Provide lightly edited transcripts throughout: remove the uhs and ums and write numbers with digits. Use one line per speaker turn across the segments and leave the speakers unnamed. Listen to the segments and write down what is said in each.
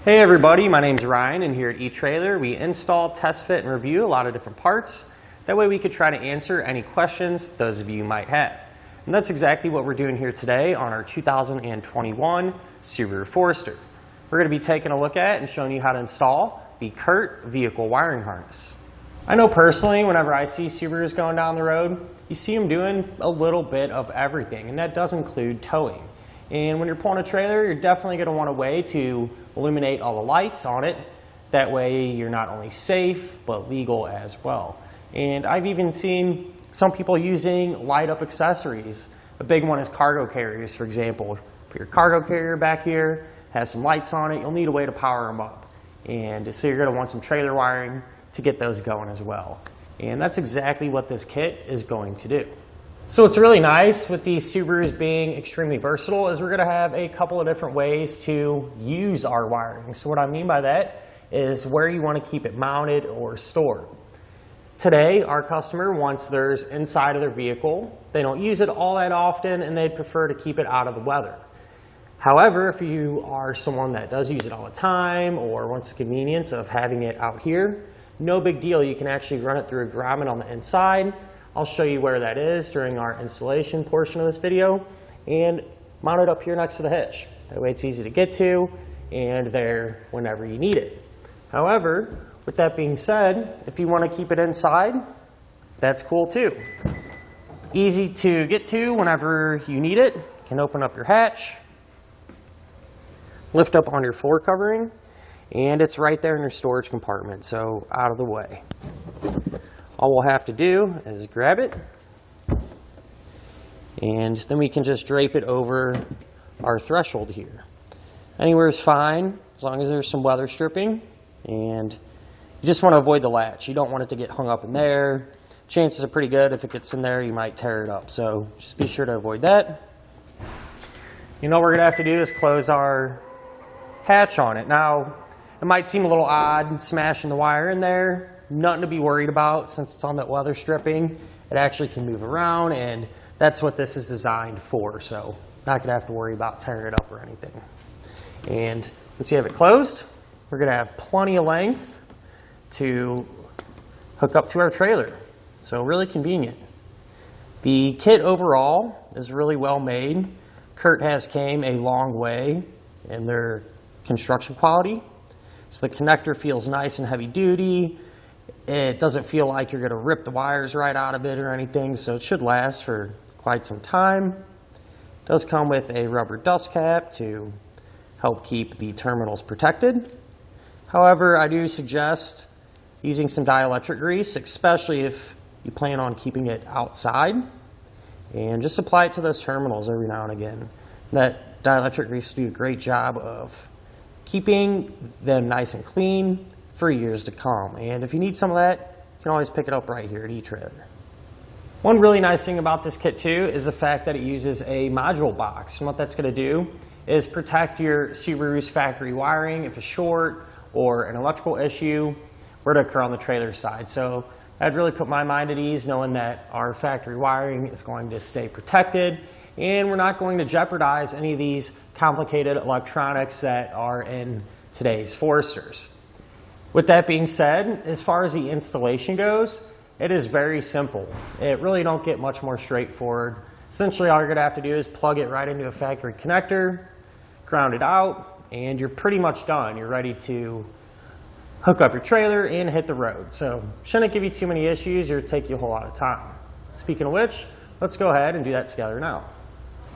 Hey everybody, my name's Ryan, and here at eTrailer we install, test fit, and review a lot of different parts. That way we could try to answer any questions those of you might have. And that's exactly what we're doing here today on our 2021 Subaru Forester. We're going to be taking a look at and showing you how to install the Curt Vehicle Wiring Harness. I know personally, whenever I see Subarus going down the road, you see them doing a little bit of everything, and that does include towing. And when you're pulling a trailer, you're definitely going to want a way to illuminate all the lights on it. That way you're not only safe, but legal as well. And I've even seen some people using light up accessories. A big one is cargo carriers, for example. Put your cargo carrier back here, have some lights on it, you'll need a way to power them up. And so you're going to want some trailer wiring to get those going as well. And that's exactly what this kit is going to do. So what's really nice with these Subarus being extremely versatile is we're going to have a couple of different ways to use our wiring. So what I mean by that is where you want to keep it mounted or stored. Today, our customer wants theirs inside of their vehicle. They don't use it all that often, and they prefer to keep it out of the weather. However, if you are someone that does use it all the time or wants the convenience of having it out here, no big deal. You can actually run it through a grommet on the inside. I'll show you where that is during our installation portion of this video, and mount it up here next to the hitch. That way it's easy to get to and there whenever you need it. However, with that being said, if you want to keep it inside, that's cool too. Easy to get to whenever you need it. You can open up your hatch, lift up on your floor covering, and it's right there in your storage compartment, so out of the way. All we'll have to do is grab it, and then we can just drape it over our threshold here. Anywhere is fine, as long as there's some weather stripping, and you just want to avoid the latch. You don't want it to get hung up in there. Chances are pretty good if it gets in there, you might tear it up, so just be sure to avoid that. You know what we're going to have to do is close our hatch on it. Now, it might seem a little odd smashing the wire in there. Nothing to be worried about since it's on that weather stripping. It actually can move around, and that's what this is designed for. So not going to have to worry about tearing it up or anything. And once you have it closed, we're going to have plenty of length to hook up to our trailer. So really convenient. The kit overall is really well made. Curt has came a long way in their construction quality. So the connector feels nice and heavy duty. It doesn't feel like you're going to rip the wires right out of it or anything, so it should last for quite some time. It does come with a rubber dust cap to help keep the terminals protected. However, I do suggest using some dielectric grease, especially if you plan on keeping it outside, and just apply it to those terminals every now and again. That dielectric grease will do a great job of keeping them nice and clean for years to come. And if you need some of that, you can always pick it up right here at eTrailer. One really nice thing about this kit too is the fact that it uses a module box. And what that's going to do is protect your Subaru's factory wiring if a short or an electrical issue were to occur on the trailer side. So I'd really put my mind at ease knowing that our factory wiring is going to stay protected, and we're not going to jeopardize any of these complicated electronics that are in today's Foresters. With that being said, as far as the installation goes, it is very simple. It really don't get much more straightforward. Essentially, all you're going to have to do is plug it right into a factory connector, ground it out, and you're pretty much done. You're ready to hook up your trailer and hit the road. So shouldn't give you too many issues or take you a whole lot of time. Speaking of which, let's go ahead and do that together now.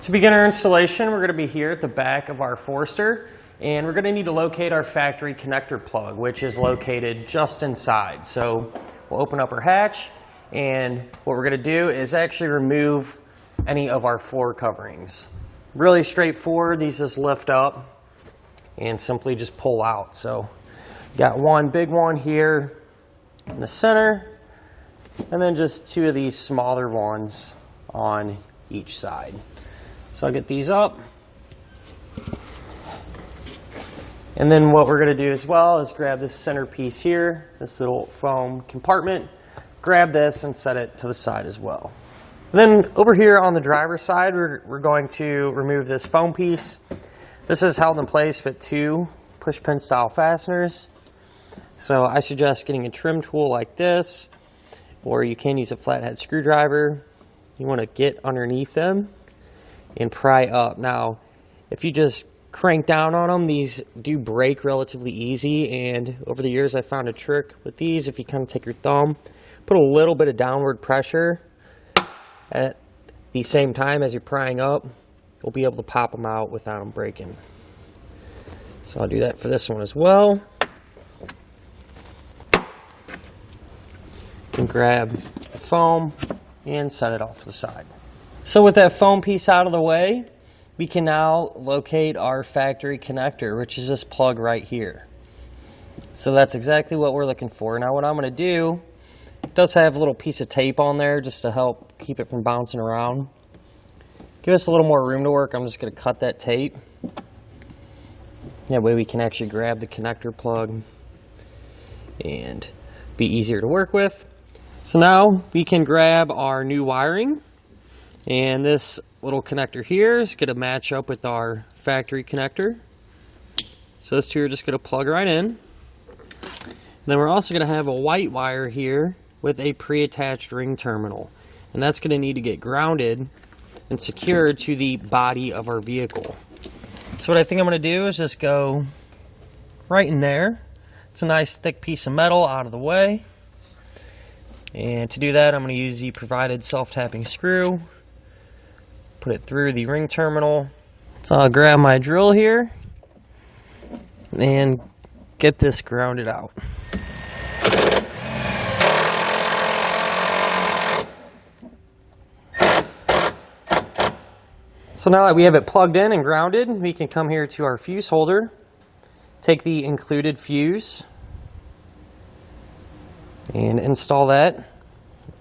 To begin our installation, we're going to be here at the back of our Forester, and we're going to need to locate our factory connector plug, which is located just inside. So we'll open up our hatch, and what we're going to do is actually remove any of our floor coverings. Really straightforward. These just lift up and simply just pull out. So got one big one here in the center, and then just two of these smaller ones on each side. So I'll get these up. And then what we're going to do as well is grab this center piece here, this little foam compartment, grab this and set it to the side as well. And then over here on the driver's side, we're going to remove this foam piece. This is held in place with two push pin style fasteners. So I suggest getting a trim tool like this, or you can use a flathead screwdriver. You want to get underneath them and pry up. Now, if you just crank down on them, these do break relatively easy, and over the years I found a trick with these. If you kind of take your thumb, put a little bit of downward pressure at the same time as you're prying up, you'll be able to pop them out without them breaking. So I'll do that for this one as well. You can grab the foam and set it off to the side. So with that foam piece out of the way, we can now locate our factory connector, which is this plug right here. So that's exactly what we're looking for. Now what I'm going to do, it does have a little piece of tape on there just to help keep it from bouncing around. Give us a little more room to work. I'm just going to cut that tape. That way we can actually grab the connector plug and be easier to work with. So now we can grab our new wiring, and this little connector here is going to match up with our factory connector. So those two are just going to plug right in. And then we're also going to have a white wire here with a pre-attached ring terminal, and that's going to need to get grounded and secured to the body of our vehicle. So what I think I'm going to do is just go right in there. It's a nice thick piece of metal out of the way. And to do that, I'm going to use the provided self-tapping screw. Put it through the ring terminal. So I'll grab my drill here and get this grounded out. So now that we have it plugged in and grounded, we can come here to our fuse holder, take the included fuse, and install that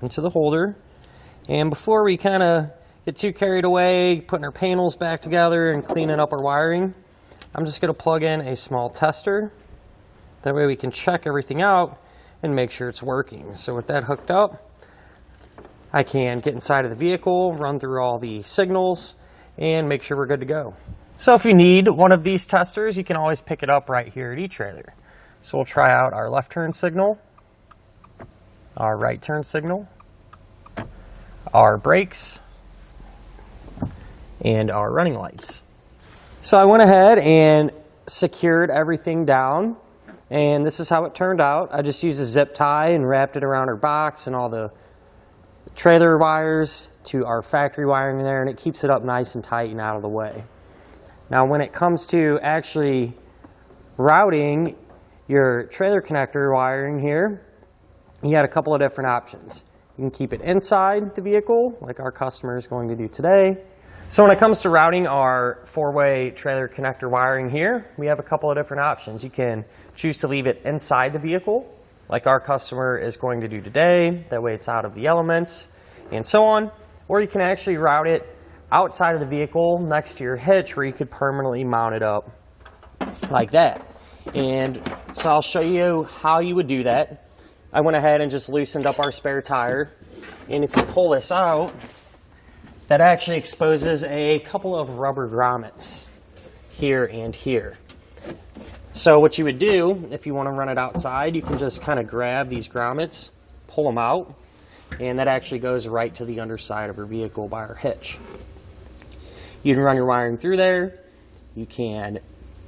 into the holder. And before we kind of get too carried away putting our panels back together and cleaning up our wiring, I'm just going to plug in a small tester. That way we can check everything out and make sure it's working. So with that hooked up, I can get inside of the vehicle, run through all the signals, and make sure we're good to go. So if you need one of these testers, you can always pick it up right here at eTrailer. So we'll try out our left turn signal, our right turn signal, our brakes, and our running lights. So I went ahead and secured everything down, and this is how it turned out. I just used a zip tie and wrapped it around our box and all the trailer wires to our factory wiring there, and it keeps it up nice and tight and out of the way. Now when it comes to actually routing your trailer connector wiring here, you got a couple of different options. You can keep it inside the vehicle, like our customer is going to do today. So when it comes to routing our four-way trailer connector wiring here, we have a couple of different options. You can choose to leave it inside the vehicle, like our customer is going to do today. That way it's out of the elements and so on. Or you can actually route it outside of the vehicle next to your hitch, where you could permanently mount it up like that. And so I'll show you how you would do that. I went ahead and just loosened up our spare tire, and if you pull this out, that actually exposes a couple of rubber grommets here and here. So what you would do, if you want to run it outside, you can just kind of grab these grommets, pull them out, and that actually goes right to the underside of your vehicle by our hitch. You can run your wiring through there. You can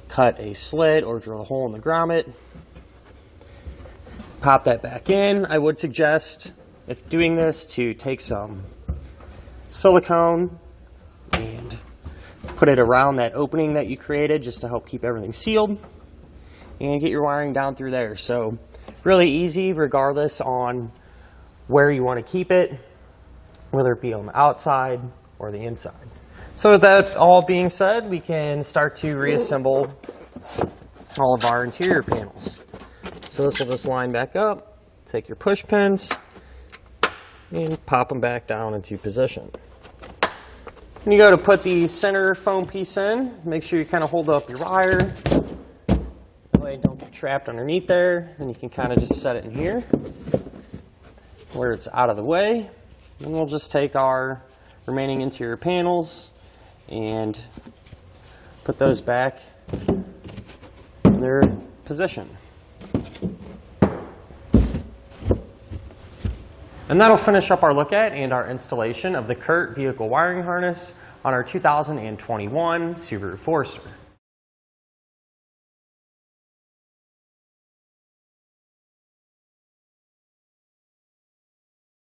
cut a slit or drill a hole in the grommet. Pop that back in. I would suggest, if doing this, to take some silicone and put it around that opening that you created just to help keep everything sealed, and get your wiring down through there. So really easy regardless on where you want to keep it, whether it be on the outside or the inside. So with that all being said, we can start to reassemble all of our interior panels. So this will just line back up, take your push pins, and pop them back down into position. When you go to put the center foam piece in, make sure you kind of hold up your wire. That way it don't get trapped underneath there, and you can kind of just set it in here where it's out of the way. And we'll just take our remaining interior panels and put those back in their position. And that'll finish up our look at and our installation of the Curt Vehicle Wiring Harness on our 2021 Subaru Forester.